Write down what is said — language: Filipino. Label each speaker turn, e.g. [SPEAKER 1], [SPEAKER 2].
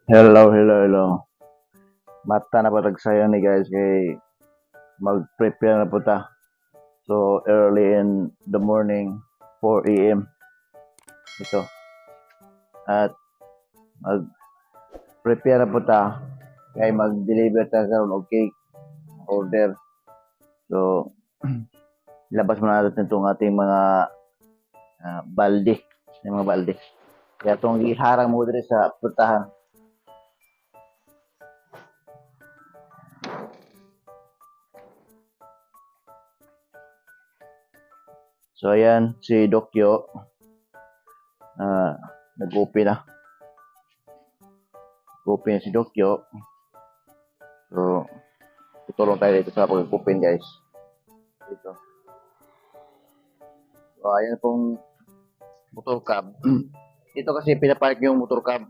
[SPEAKER 1] Hello, hello, hello. Mata na patag sayang ni guys kay mag-prepare na po ta. So early in the morning, 4 a.m. ito. At mag-prepare na po ta kay mag-deliver ta karon og cake order. So labas muna natin itong ating mga balde, yung mga balde. Kaya itong iharang mo dito sa putahan. So ayan, si Dokyo, nag-open na. Open na si Dokyo. So, tutulong tayo dito sa pag-open guys. Dito. So, ayan pong motor cab. Dito kasi pinapark yung motor cab.